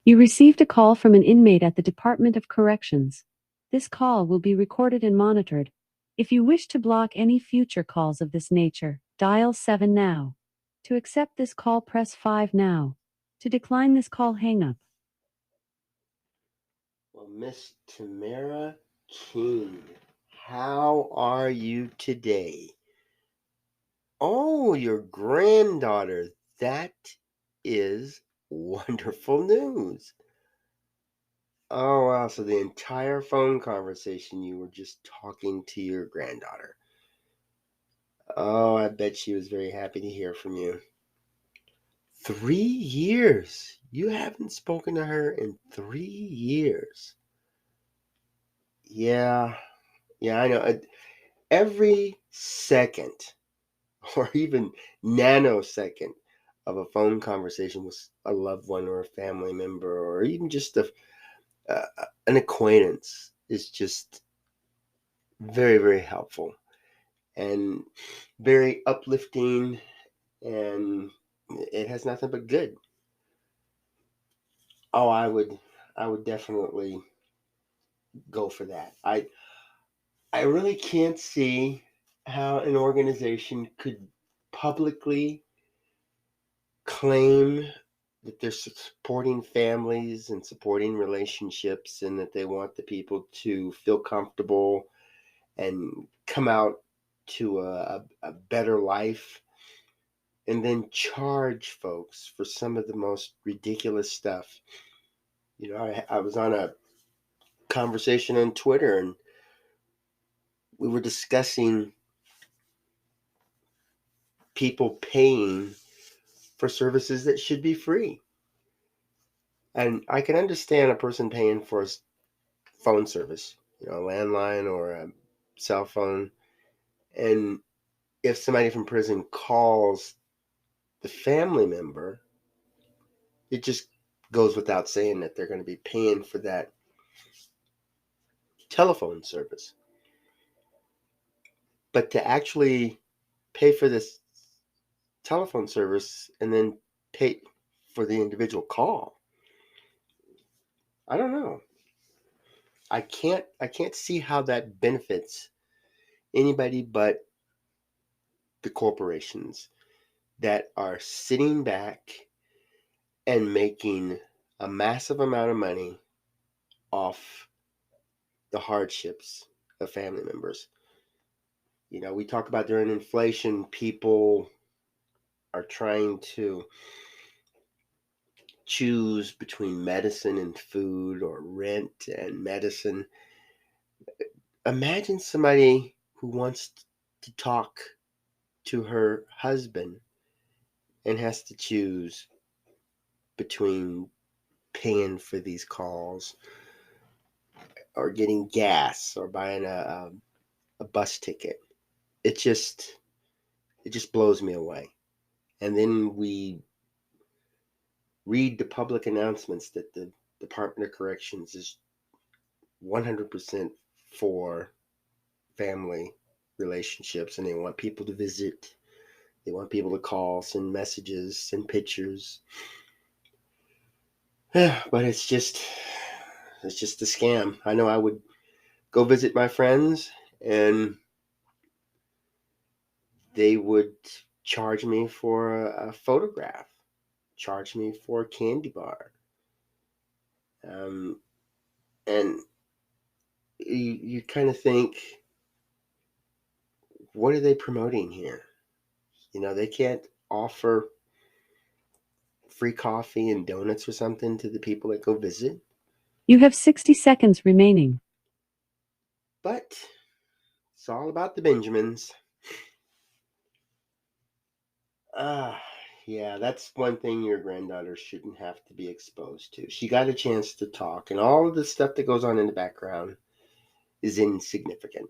You received a call from an inmate at the Department of Corrections. This call will be recorded and monitored. If you wish to block any future calls of this nature, dial 7 now. To accept this call, press 5 now. To decline this call, hang up. Well, Miss Tamera King, how are you today? Oh, your granddaughter. That is wonderful news. Oh, wow. So the entire phone conversation, you were just talking to your granddaughter. Oh, I bet she was very happy to hear from you. 3 years. You haven't spoken to her in 3 years. Yeah, yeah, I know. Every second or even nanosecond of a phone conversation with a loved one or a family member or even just an acquaintance is just very, very helpful and very uplifting, and it has nothing but good. Oh, I would definitely go for that. I really can't see how an organization could publicly claim that they're supporting families and supporting relationships and that they want the people to feel comfortable and come out to a better life and then charge folks for some of the most ridiculous stuff. I was on a conversation on Twitter and we were discussing people paying for services that should be free. And I can understand a person paying for a phone service, a landline or a cell phone. And if somebody from prison calls the family member, it just goes without saying that they're going to be paying for that telephone service. But to actually pay for this telephone service and then pay for the individual call, I don't know. I can't see how that benefits anybody but the corporations that are sitting back and making a massive amount of money off the hardships of family members. We talk about during inflation, people are trying to choose between medicine and food or rent and medicine. Imagine somebody who wants to talk to her husband and has to choose between paying for these calls or getting gas or buying a bus ticket. It just it just blows me away. And then we read the public announcements that the Department of Corrections is 100% for family relationships and they want people to visit. They want people to call, send messages, send pictures. But it's just a scam. I know I would go visit my friends and they would charge me for a photograph, charge me for a candy bar. Um, and you kind of think, what are they promoting here? They can't offer free coffee and donuts or something to the people that go visit. You have 60 seconds remaining. But it's all about the Benjamins. Ah, yeah, that's one thing your granddaughter shouldn't have to be exposed to. She got a chance to talk, and all of the stuff that goes on in the background is insignificant.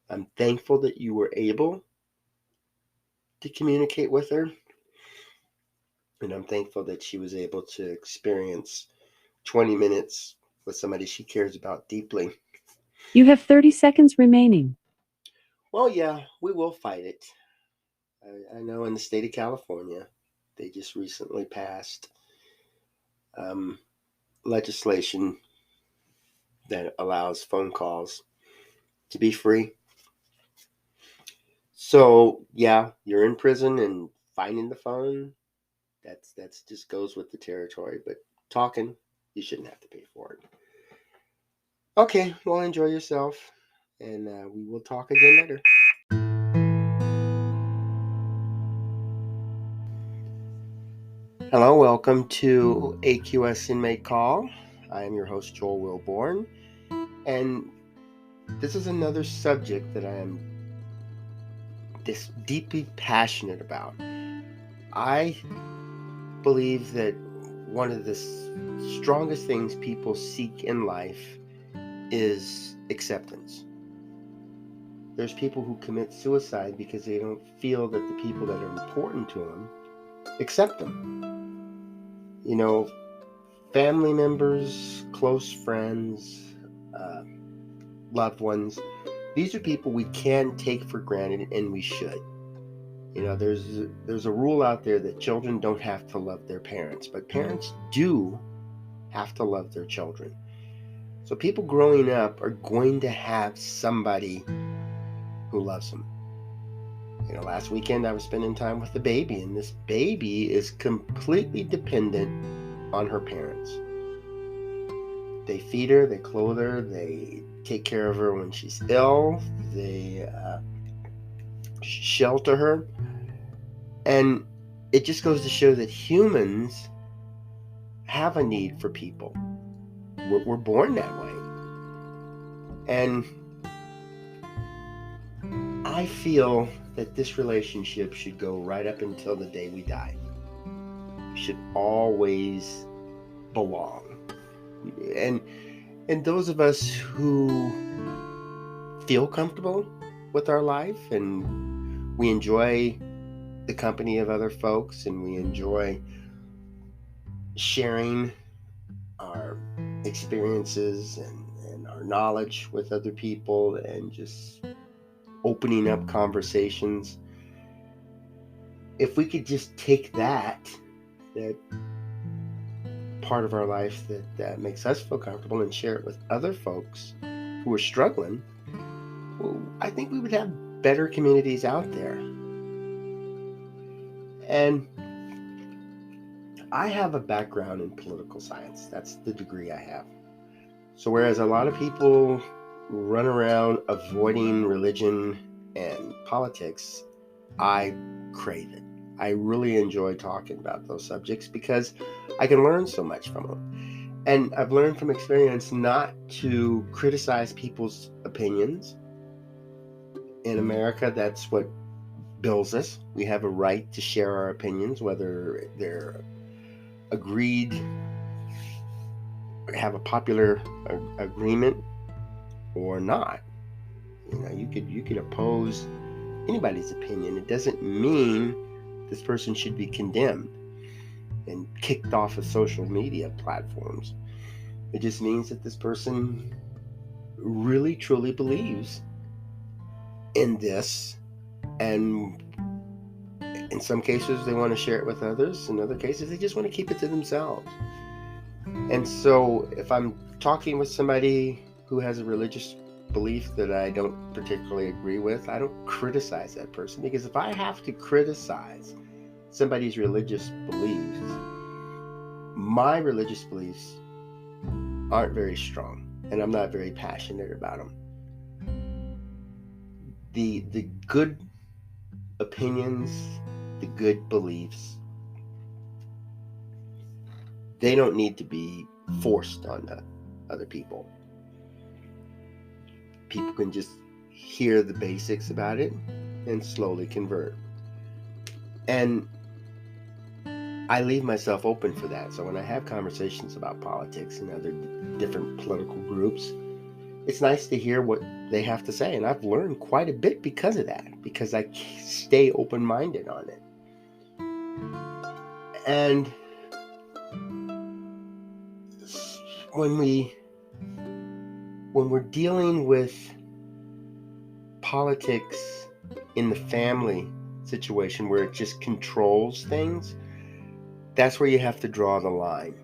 I'm thankful that you were able to communicate with her, and I'm thankful that she was able to experience 20 minutes with somebody she cares about deeply. You have 30 seconds remaining. Well, yeah, we will fight it. I know in the state of California, they just recently passed um, legislation that allows phone calls to be free. So yeah, you're in prison and finding the phone, that's just goes with the territory. But talking, you shouldn't have to pay for it. Okay, well, enjoy yourself, and we will talk again later. Hello, welcome to AQS Inmate Call. I am your host, Joel Wilborn, and this is another subject that I am deeply passionate about. I believe that one of the strongest things people seek in life is acceptance. There's people who commit suicide because they don't feel that the people that are important to them accept them. You know, family members, close friends, uh, loved ones. These are people we can take for granted, and we should. You know, there's a rule out there that children don't have to love their parents, but parents do have to love their children. So people growing up are going to have somebody who loves them. You know, last weekend I was spending time with the baby, and this baby is completely dependent on her parents. They feed her, they clothe her, they take care of her when she's ill, they shelter her. And it just goes to show that humans have a need for people. We're born that way. And I feel that this relationship should go right up until the day we die. We should always belong. And those of us who feel comfortable with our life, and we enjoy the company of other folks, and we enjoy sharing our experiences and our knowledge with other people, and just opening up conversations. If we could just take that part of our life that makes us feel comfortable and share it with other folks who are struggling, well, I think we would have better communities out there. And I have a background in political science. That's the degree I have. So whereas a lot of people run around avoiding religion and politics, I crave it. I really enjoy talking about those subjects because I can learn so much from them. And I've learned from experience not to criticize people's opinions. In America, that's what builds us. We have a right to share our opinions, whether they're agreed, have a popular agreement or not. You know, you could oppose anybody's opinion. It doesn't mean this person should be condemned and kicked off of social media platforms. It just means that this person really truly believes in this, and in some cases they want to share it with others. In other cases they just want to keep it to themselves. And so if I'm talking with somebody who has a religious belief that I don't particularly agree with, I don't criticize that person, because if I have to criticize somebody's religious beliefs, my religious beliefs aren't very strong, and I'm not very passionate about them. The good opinions, the good beliefs, they don't need to be forced on other people. People can just hear the basics about it and slowly convert. And I leave myself open for that. So when I have conversations about politics and other different political groups, it's nice to hear what they have to say. And I've learned quite a bit because of that, because I stay open-minded on it. And when we're dealing with politics in the family situation where it just controls things, that's where you have to draw the line.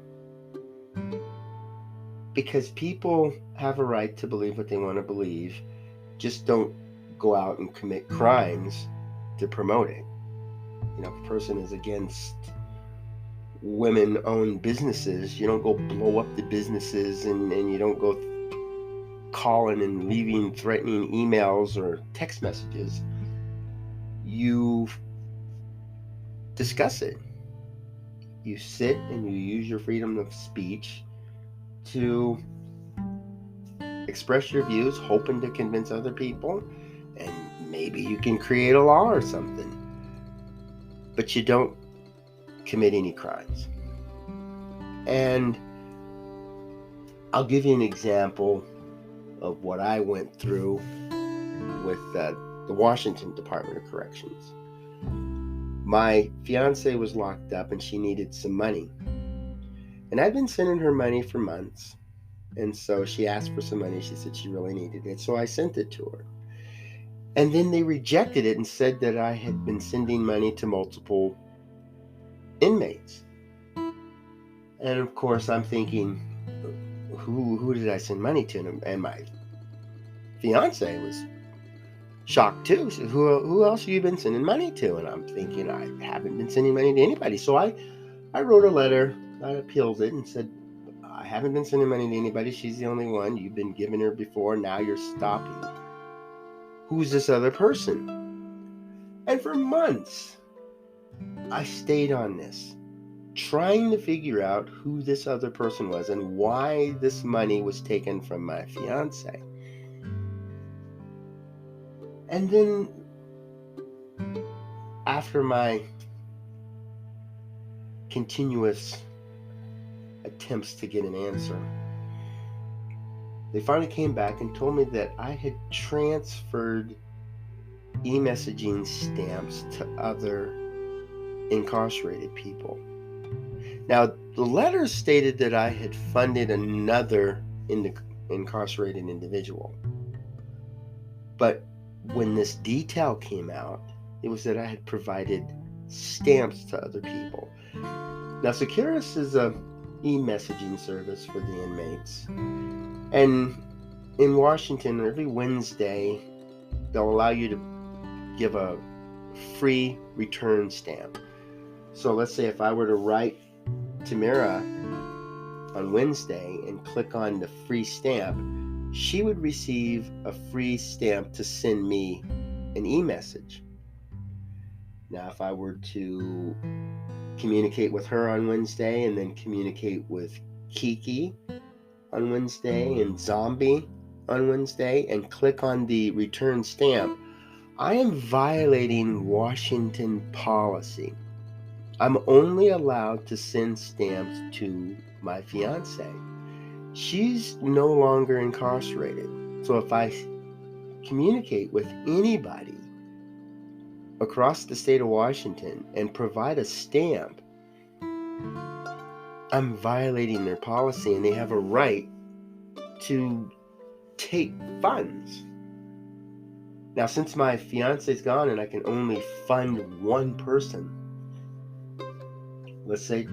because people have a right to believe what they want to believe. Just don't go out and commit crimes to promote it. If a person is against women-owned businesses, you don't go blow up the businesses, and you don't go calling and leaving threatening emails or text messages. You discuss it. You sit and you use your freedom of speech to express your views, hoping to convince other people, and maybe you can create a law or something. But you don't commit any crimes. And I'll give you an example of what I went through with the Washington Department of Corrections. My fiance was locked up and she needed some money. And I'd been sending her money for months. And so she asked for some money. She said she really needed it. So I sent it to her. And then they rejected it and said that I had been sending money to multiple inmates. And of course, I'm thinking, who did I send money to? And my fiance was shocked too. She said, who else have you been sending money to? And I'm thinking, I haven't been sending money to anybody. So I wrote a letter. I appealed it and said, I haven't been sending money to anybody. She's the only one. You've been giving her before. Now you're stopping. Who's this other person? And for months, I stayed on this, trying to figure out who this other person was and why this money was taken from my fiance. And then, after my continuous attempts to get an answer, they finally came back and told me that I had transferred e-messaging stamps to other incarcerated people. Now, the letter stated that I had funded another incarcerated individual. But when this detail came out, it was that I had provided stamps to other people. Now, Securus is a e-messaging service for the inmates. And in Washington, every Wednesday, they'll allow you to give a free return stamp. So let's say if I were to write Tamera on Wednesday and click on the free stamp, she would receive a free stamp to send me an e-message. Now, if I were to communicate with her on Wednesday and then communicate with Kiki on Wednesday and Zombie on Wednesday and click on the return stamp, I am violating Washington policy. I'm only allowed to send stamps to my fiance. She's no longer incarcerated. So if I communicate with anybody across the state of Washington and provide a stamp, I'm violating their policy, and they have a right to take funds. Now, since my fiance's gone and I can only fund one person, let's say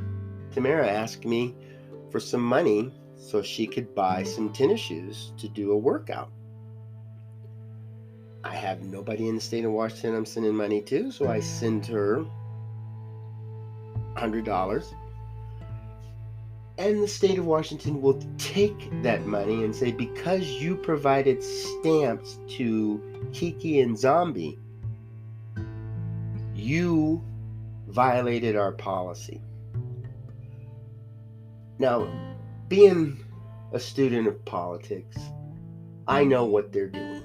Tamera asked me for some money so she could buy some tennis shoes to do a workout. I have nobody in the state of Washington I'm sending money to, so I send her $100. And the state of Washington will take that money and say, because you provided stamps to Kiki and Zombie, you violated our policy. Now, being a student of politics, I know what they're doing.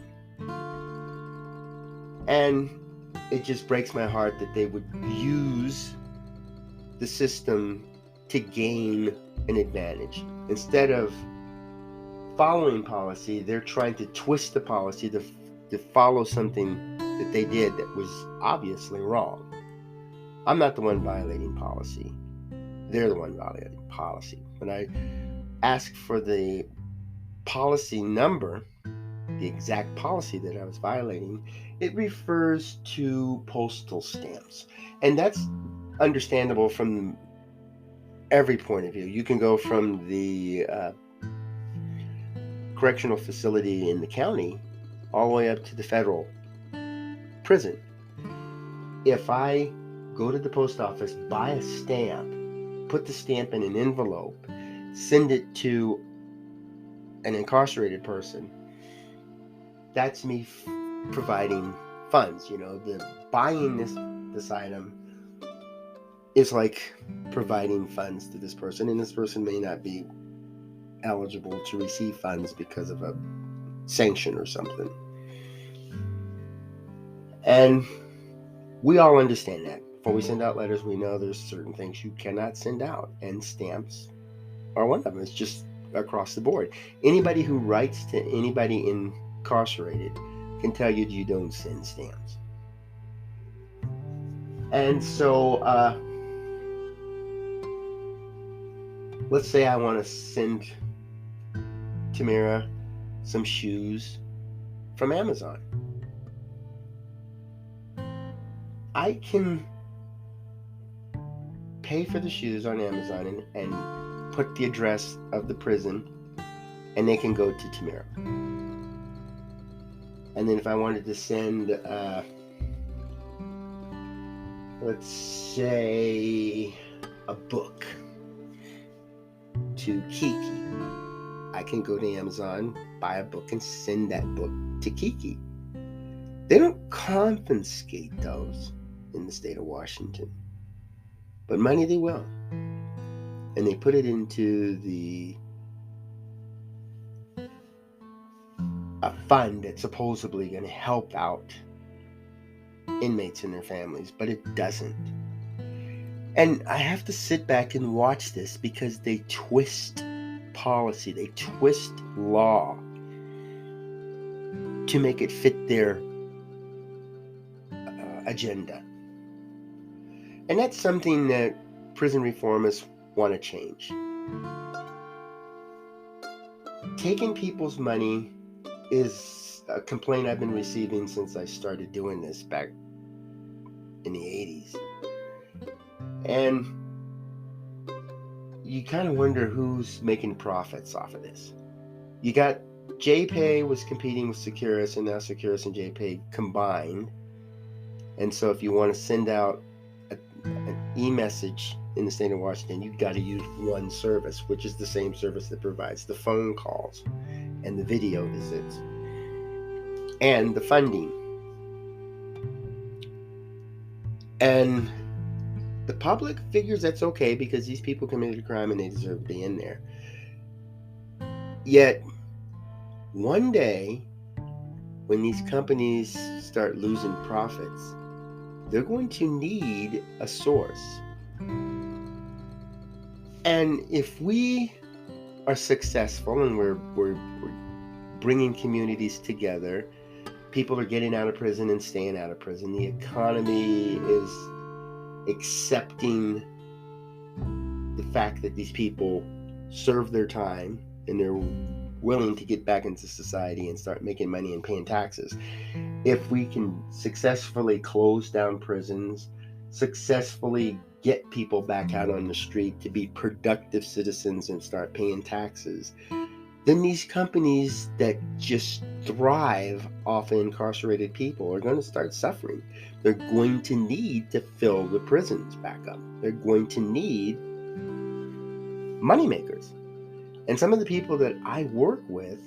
And it just breaks my heart that they would use the system to gain an advantage. Instead of following policy, they're trying to twist the policy to follow something that they did that was obviously wrong. I'm not the one violating policy. They're the one violating policy. When I asked for the policy number, the exact policy that I was violating, it refers to postal stamps. And that's understandable from every point of view. You can go from the correctional facility in the county all the way up to the federal prison. If I go to the post office, buy a stamp, put the stamp in an envelope, send it to an incarcerated person, that's me providing funds. The buying this item is like providing funds to this person, and this person may not be eligible to receive funds because of a sanction or something. And we all understand that. Before we send out letters, we know there's certain things you cannot send out, and stamps are one of them. It's just across the board. Anybody who writes to anybody incarcerated can tell you don't send stamps. And so let's say I want to send Tamera some shoes from Amazon. I can pay for the shoes on Amazon and put the address of the prison, and they can go to Tamera. And then if I wanted to send, let's say, a book to Kiki, I can go to Amazon, buy a book, and send that book to Kiki. They don't confiscate those in the state of Washington, but money they will. And they put it into a fund that's supposedly going to help out inmates and their families, but it doesn't. And I have to sit back and watch this because they twist policy, they twist law to make it fit their agenda. And that's something that prison reformists want to change. Taking people's money is a complaint I've been receiving since I started doing this back in the 80s. And you kind of wonder who's making profits off of this. You got JPay was competing with Securus, and now Securus and JPay combined. And so if you want to send out an e-message in the state of Washington, you've got to use one service, which is the same service that provides the phone calls and the video visits and the funding. And the public figures that's okay because these people committed a crime and they deserve to be in there. Yet, one day, when these companies start losing profits, they're going to need a source. And if we are successful and we're bringing communities together, people are getting out of prison and staying out of prison, the economy is accepting the fact that these people serve their time and they're willing to get back into society and start making money and paying taxes. If we can successfully close down prisons, successfully get people back out on the street to be productive citizens and start paying taxes, then these companies that just thrive off of incarcerated people are going to start suffering. They're going to need to fill the prisons back up. They're going to need moneymakers. And some of the people that I work with,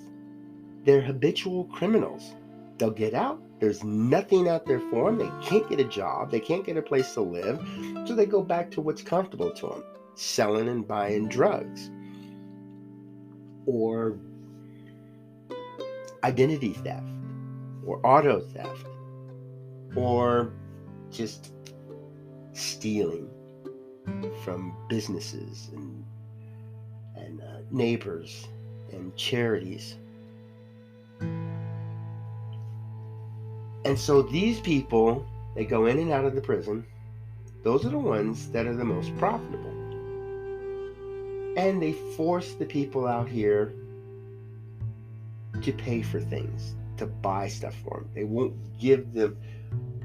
they're habitual criminals. They'll get out. There's nothing out there for them. They can't get a job. They can't get a place to live. So they go back to what's comfortable to them, selling and buying drugs, or identity theft, or auto theft, or just stealing from businesses and neighbors and charities. And so these people, they go in and out of the prison. Those are the ones that are the most profitable. And they force the people out here to pay for things, to buy stuff for them. They won't give them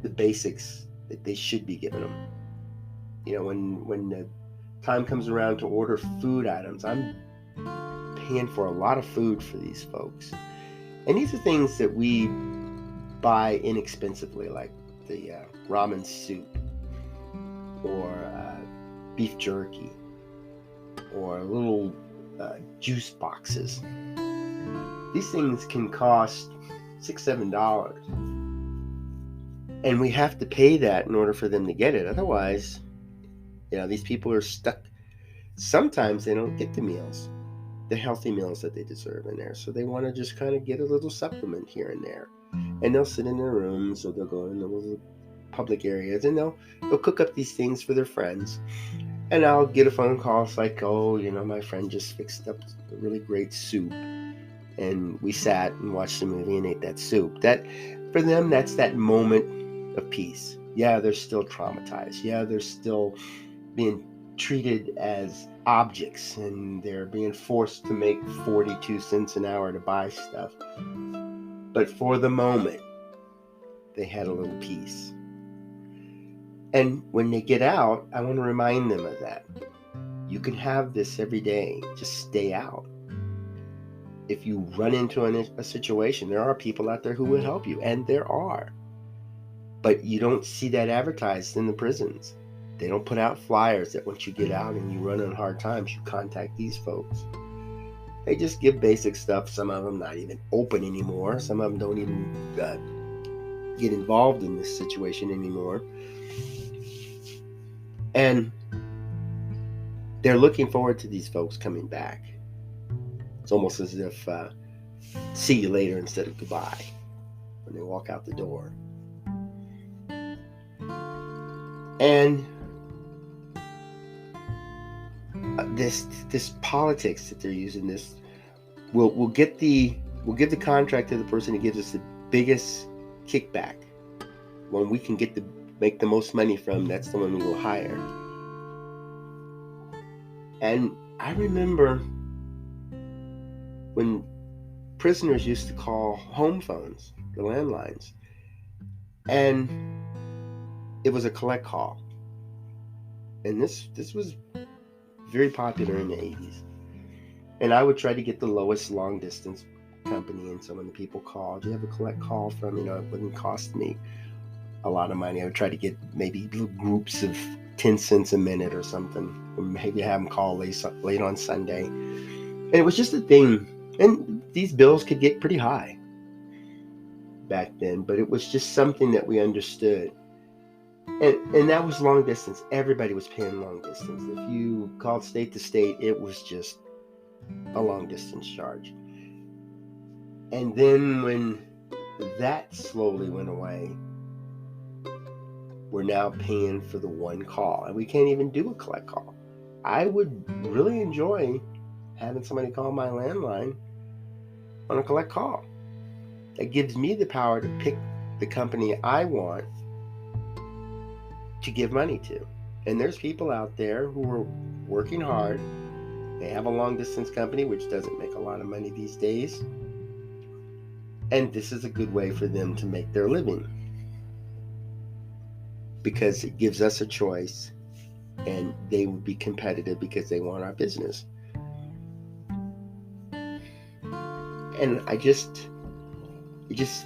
the basics that they should be giving them. When the time comes around to order food items, I'm paying for a lot of food for these folks. And these are things that we buy inexpensively, like the ramen soup or beef jerky or little juice boxes. These things can cost $6-7, and we have to pay that in order for them to get it. Otherwise, these people are stuck. Sometimes they don't get the healthy meals that they deserve in there, so they want to just kind of get a little supplement here and there. And they'll sit in their rooms, or they'll go in the little public areas, and they'll cook up these things for their friends. And I'll get a phone call. It's like, oh, my friend just fixed up a really great soup, and we sat and watched a movie and ate that soup. That, for them, that's that moment of peace. Yeah, they're still traumatized. Yeah, they're still being treated as objects, and they're being forced to make 42 cents an hour to buy stuff. But for the moment, they had a little peace. And when they get out, I want to remind them of that. You can have this every day. Just stay out. If you run into a situation, there are people out there who will help you, and there are. But you don't see that advertised in the prisons. They don't put out flyers that once you get out and you run on hard times, you contact these folks. They just give basic stuff. Some of them not even open anymore. Some of them don't even get involved in this situation anymore. And they're looking forward to these folks coming back. It's almost as if see you later instead of goodbye when they walk out the door. And this politics that they're using, this we'll give the contract to the person who gives us the biggest kickback. When we can make the most money from, that's the one we will hire. And I remember when prisoners used to call home phones, the landlines, and it was a collect call. And this was very popular in the 80s. And I would try to get the lowest long distance company, and so when the people called, you have a collect call from, it wouldn't cost me a lot of money. I would try to get maybe little groups of 10 cents a minute or something, or maybe have them call late on Sunday. And it was just a thing. And these bills could get pretty high back then, but it was just something that we understood. And that was long distance. Everybody was paying long distance. If you called state to state, it was just a long distance charge. And then when that slowly went away, we're now paying for the one call, and we can't even do a collect call. I would really enjoy having somebody call my landline on a collect call. That gives me the power to pick the company I want to give money to. And there's people out there who are working hard. They have a long distance company, which doesn't make a lot of money these days. And this is a good way for them to make their living, because it gives us a choice, and they would be competitive because they want our business. And it just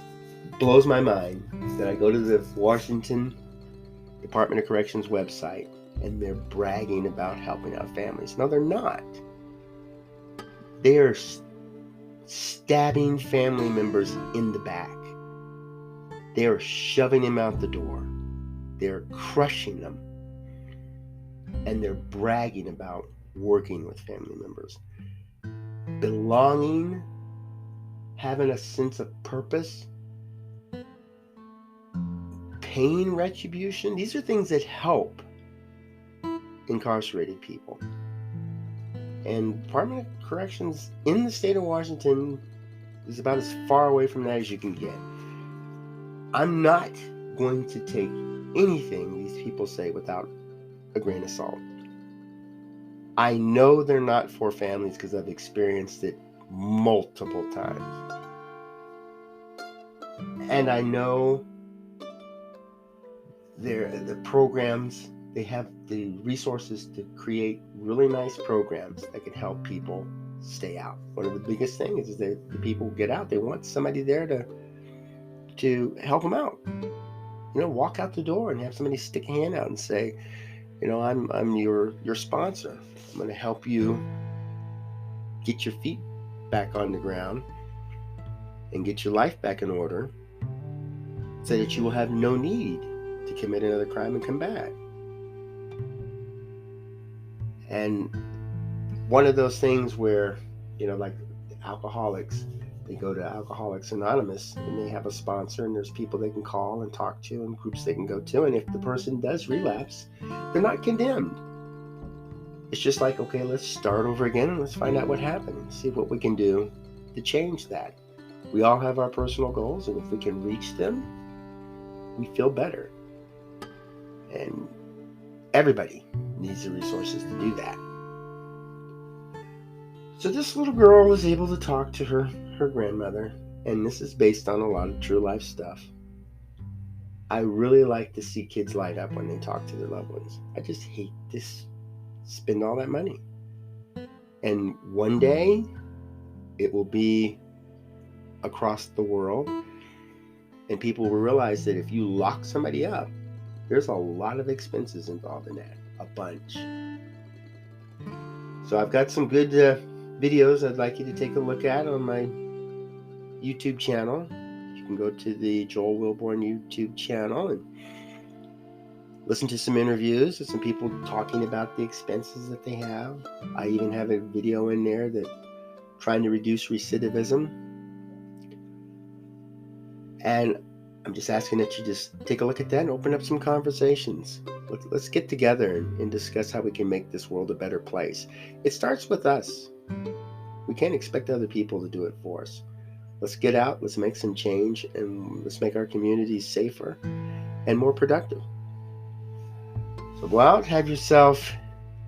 blows my mind that I go to the Washington Department of Corrections website and they're bragging about helping out families. No, they're not. They are stabbing family members in the back. They are shoving them out the door. They're crushing them. And they're bragging about working with family members. Belonging, having a sense of purpose, paying retribution, these are things that help incarcerated people. And Department of Corrections in the state of Washington is about as far away from that as you can get. I'm not going to take anything these people say without a grain of salt. I know they're not for families because I've experienced it multiple times. And I know the programs, they have the resources to create really nice programs that can help people stay out. One of the biggest things is that the people get out. They want somebody there to help them out. Walk out the door and have somebody stick a hand out and say, I'm your sponsor. I'm going to help you get your feet back on the ground and get your life back in order so that you will have no need to commit another crime and come back. And one of those things where, like alcoholics, they go to Alcoholics Anonymous and they have a sponsor, and there's people they can call and talk to and groups they can go to. And if the person does relapse, they're not condemned. It's just like, okay, let's start over again and let's find out what happened and see what we can do to change that. We all have our personal goals, and if we can reach them, we feel better. And everybody needs the resources to do that. So this little girl was able to talk to her grandmother, and this is based on a lot of true life stuff. I really like to see kids light up when they talk to their loved ones. I just hate to spend all that money. And one day, it will be across the world, and people will realize that if you lock somebody up, there's a lot of expenses involved in that, a bunch. So I've got some good videos I'd like you to take a look at on my YouTube channel. You can go to the Joel Wilborn YouTube channel and listen to some interviews with some people talking about the expenses that they have. I even have a video in there that trying to reduce recidivism. And I'm just asking that you just take a look at that and open up some conversations. Let's get together and discuss how we can make this world a better place. It starts with us. We can't expect other people to do it for us. Let's get out, let's make some change, and let's make our communities safer and more productive. So go out, have yourself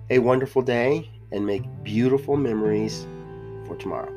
a wonderful day, and make beautiful memories for tomorrow.